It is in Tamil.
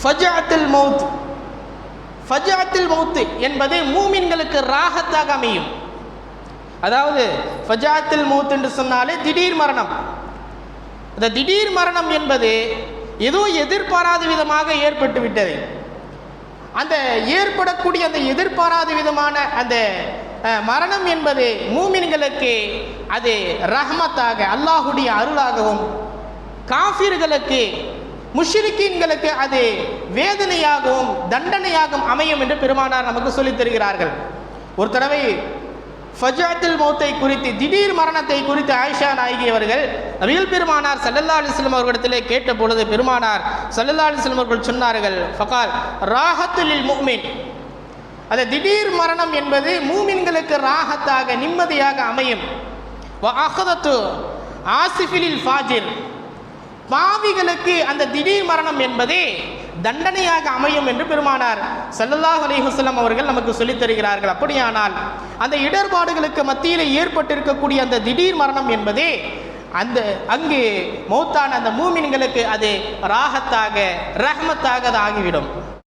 ஃபஜஅத்துல் மௌத், ஃபஜஅத்துல் மௌத் என்பது மூமின்களுக்கு ராஹத்தாக அமையும். அதாவது ஃபஜஅத்துல் மௌத் என்று சொன்னாலே திடீர் மரணம். அந்த திடீர் மரணம் என்பது ஏதோ எதிர்பாராத விதமாக ஏற்பட்டு விட்டது. அந்த ஏற்படக்கூடிய அந்த எதிர்பாராத விதமான அந்த மரணம் என்பது மூமின்களுக்கு அது ரஹ்மத்தாக, அல்லாஹுடைய அருளாகவும், காஃபிர்களுக்கு, முஷ்ரிக்கீன்களுக்கு அது வேதனையாகவும் தண்டனையாகவும் அமையும் என்று பெருமானார் நமக்கு சொல்லித் தருகிறார்கள். ஒரு தடவை ஃபஜஅத்துல் மௌத்தை குறித்து, திடீர் மரணத்தை குறித்து ஆயிஷா நாயகி அவர்கள் நபிகள் பெருமானார் ஸல்லல்லாஹு அலைஹி வஸல்லம் அவர்களிடத்திலே கேட்ட பொழுது பெருமானார் ஸல்லல்லாஹு அலைஹி வஸல்லம் அவர்கள் சொன்னார்கள், ஃபகால் ராஹத்துல் லில் முஃமின், அந்த திடீர் மரணம் என்பது மூமின்களுக்கு ராஹத்தாக, நிம்மதியாக அமையும். வ அஹதத்து ஆசிஃபிலில் ஃபாஜிர், பாவிகளுக்கு அந்த திடீர் மரணம் என்பதே தண்டனையாக அமையும் என்று பெருமானார் ஸல்லல்லாஹு அலைஹி வஸல்லம் அவர்கள் நமக்கு சொல்லித் தருகிறார்கள். அப்படியானால் அந்த இடர்பாடுகளுக்கு மத்தியில் ஏற்பட்டிருக்கக்கூடிய அந்த திடீர் மரணம் என்பதே அந்த அங்கு மௌத்தான அந்த மூமின்களுக்கு அது ராஹத்தாக, ரஹ்மத்தாக ஆகிவிடும்.